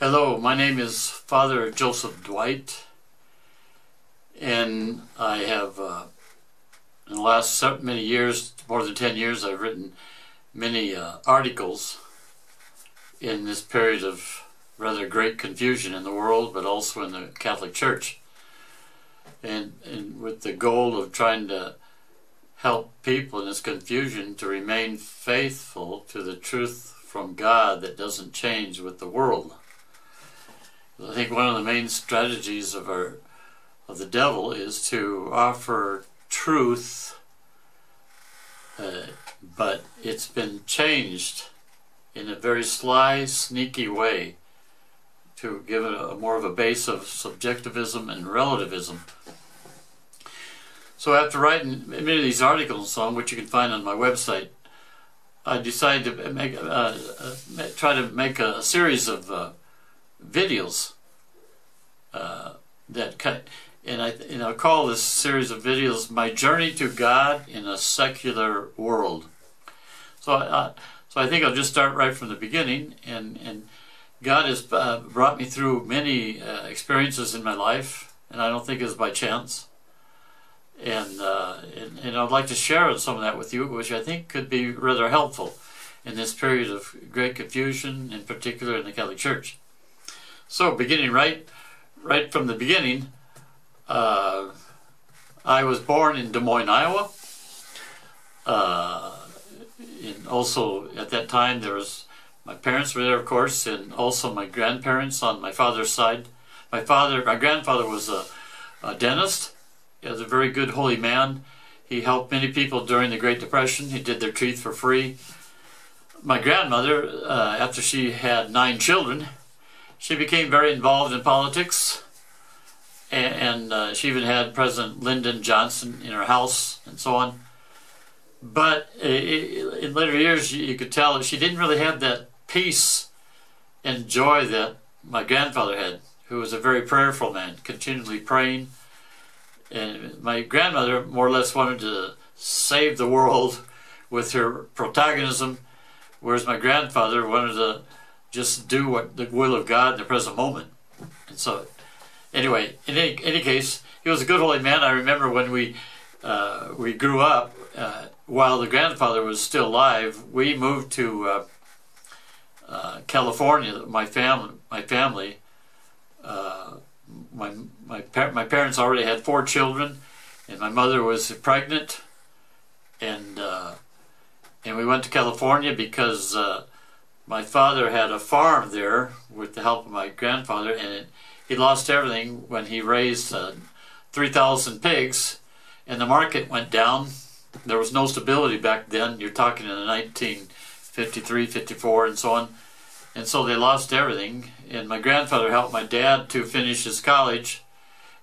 Hello, my name is Father Joseph Dwight, and I have, in the last many years, more than 10 years, I've written many articles in this period of rather great confusion in the world, but also in the Catholic Church, and with the goal of trying to help people in this confusion to remain faithful to the truth from God that doesn't change with the world. I think one of the main strategies of the devil is to offer truth, but it's been changed in a very sly, sneaky way to give it more of a base of subjectivism and relativism. So after writing many of these articles on which you can find on my website, I decided to try to make a series of videos and I'll call this series of videos "My Journey to God in a Secular World." So I think I'll just start right from the beginning. And God has brought me through many experiences in my life, and I don't think it's by chance. And I'd like to share some of that with you, which I think could be rather helpful in this period of great confusion, in particular in the Catholic Church. So, beginning right from the beginning, I was born in Des Moines, Iowa. And also at that time there was, my parents were there, of course, and also my grandparents on my father's side. My grandfather was a dentist. He was a very good holy man. He helped many people during the Great Depression. He did their teeth for free. My grandmother, after she had 9 children, she became very involved in politics, and she even had President Lyndon Johnson in her house and so on. But in later years, you could tell that she didn't really have that peace and joy that my grandfather had, who was a very prayerful man, continually praying. And my grandmother more or less wanted to save the world with her protagonism, whereas my grandfather wanted to just do what the will of God in the present moment. And so, anyway, in any case, he was a good holy man. I remember when we grew up, while the grandfather was still alive, we moved to California. My family. My parents already had 4 children, and my mother was pregnant, and we went to California because my father had a farm there with the help of my grandfather, and he lost everything when he raised 3,000 pigs, and the market went down. There was no stability back then. You're talking in the 1953, 54, and so on. And so they lost everything, and my grandfather helped my dad to finish his college,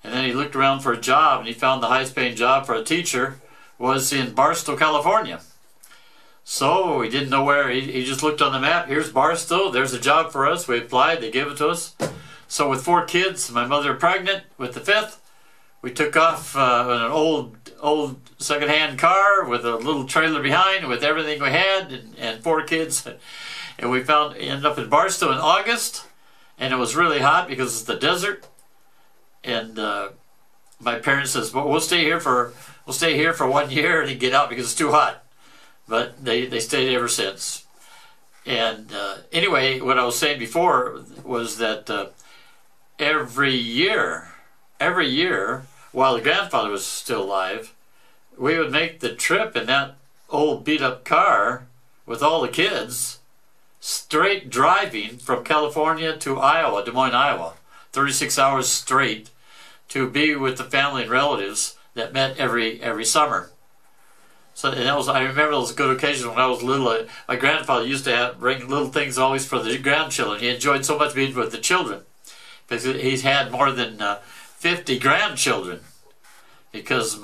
and then he looked around for a job, and he found the highest paying job for a teacher was in Barstow, California. So he didn't know where. He just looked on the map. Here's Barstow. There's a job for us. We applied. They gave it to us. So with 4 kids, my mother pregnant with the 5th, we took off in an old second-hand car with a little trailer behind with everything we had and 4 kids. And we ended up in Barstow in August, and it was really hot because it's the desert. And my parents says, "Well, we'll stay here for 1 year and get out because it's too hot." But they stayed ever since. And anyway, what I was saying before was that every year, while the grandfather was still alive, we would make the trip in that old beat-up car with all the kids, straight driving from California to Iowa, Des Moines, Iowa, 36 hours straight, to be with the family and relatives that met every summer. So, and I remember those good occasions when I was little. My grandfather used to bring little things always for the grandchildren. He enjoyed so much being with the children, because he's had more than 50 grandchildren, because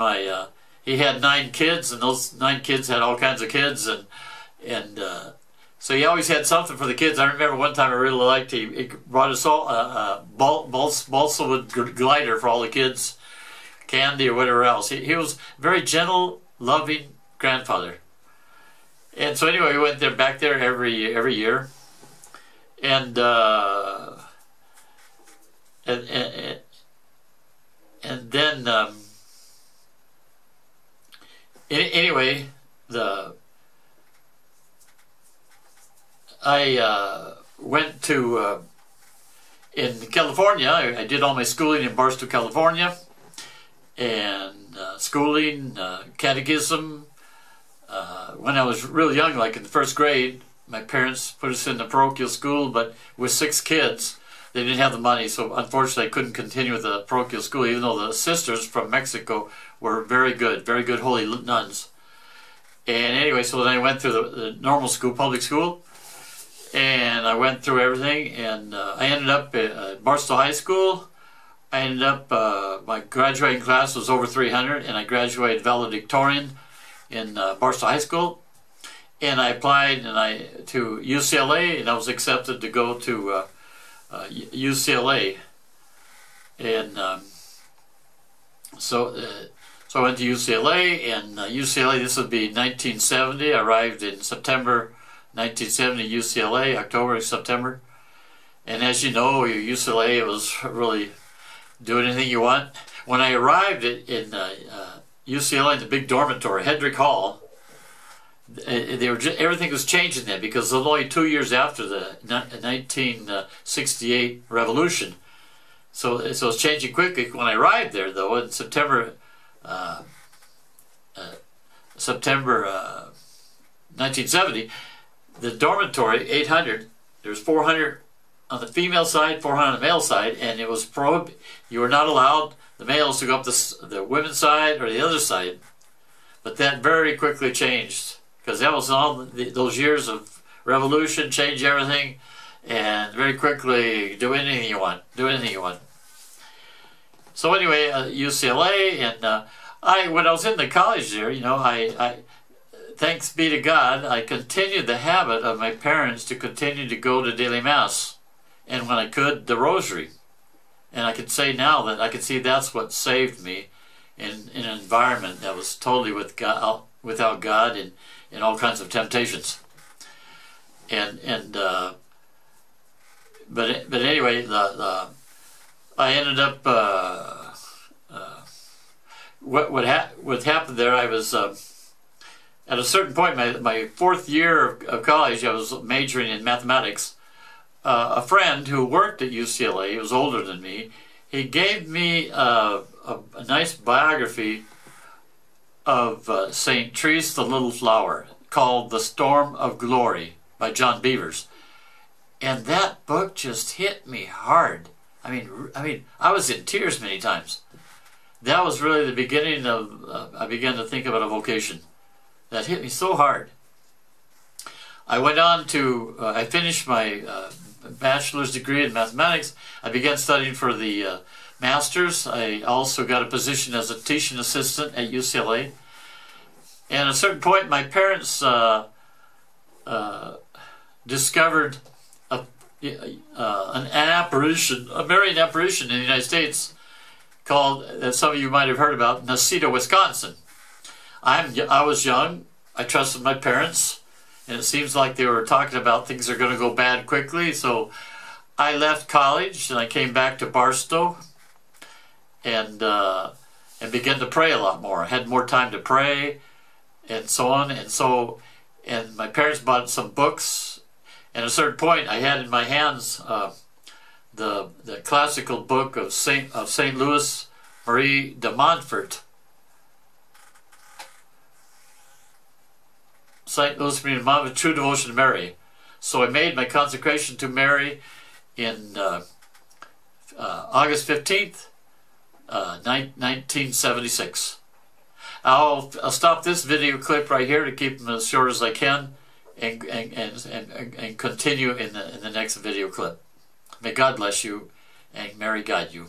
he had 9 kids, and those 9 kids had all kinds of kids, and so he always had something for the kids. I remember one time I really liked, he brought us all a balsa wood glider for all the kids, candy or whatever else. He was very gentle, loving grandfather. And so anyway, we went back there every year. And and then anyway, I went to in California. I did all my schooling in Barstow, California, and schooling, catechism. When I was really young, like in the first grade, my parents put us in the parochial school, but with 6 kids, they didn't have the money, so unfortunately I couldn't continue with the parochial school, even though the sisters from Mexico were very good holy nuns. And anyway, so then I went through the normal school, public school, and I went through everything, and I ended up at Barstow High School. I ended up, my graduating class was over 300, and I graduated valedictorian in Barstow High School. And I applied to UCLA, and I was accepted to go to UCLA. And so I went to UCLA, and UCLA, this would be 1970. I arrived in September 1970, UCLA, October, September. And as you know, UCLA was really do anything you want. When I arrived in UCLA in the big dormitory, Hedrick Hall, everything was changing then, because it was only 2 years after the 1968 revolution. So it was changing quickly. When I arrived there, though, in September 1970, the dormitory, 800, there was 400 on the female side, 400 on the male side, and it was prohibited. You were not allowed the males to go up the women's side or the other side. But that very quickly changed, because that was all those years of revolution, change everything, and very quickly do anything you want, So anyway, UCLA, and when I was in the college there, I thanks be to God, I continued the habit of my parents to continue to go to daily mass, and when I could, the rosary. And I can say now that I can see that's what saved me in an environment that was totally without God and all kinds of temptations. But anyway, I ended up what happened there. I was at a certain point, my 4th year of college, I was majoring in mathematics. A friend who worked at UCLA, he was older than me, he gave me a nice biography of St. Therese the Little Flower called The Storm of Glory by John Beavers. And that book just hit me hard. I mean, I was in tears many times. That was really the beginning of, I began to think about a vocation. That hit me so hard. I went on to, I finished my bachelor's degree in mathematics. I began studying for the master's. I also got a position as a teaching assistant at UCLA. And at a certain point, my parents discovered an apparition, a Marian apparition in the United States called, that some of you might have heard about, Nacita, Wisconsin. I was young. I trusted my parents. And it seems like they were talking about things are going to go bad quickly. So I left college and I came back to Barstow and began to pray a lot more. I had more time to pray and so on. And my parents bought some books. And at a certain point, I had in my hands the classical book of St. Louis Marie de Montfort. St. Louis Marie de Montfort, True Devotion to Mary. So I made my consecration to Mary in August 15th, 1976. I'll stop this video clip right here to keep them as short as I can, and continue in the next video clip. May God bless you, and Mary guide you.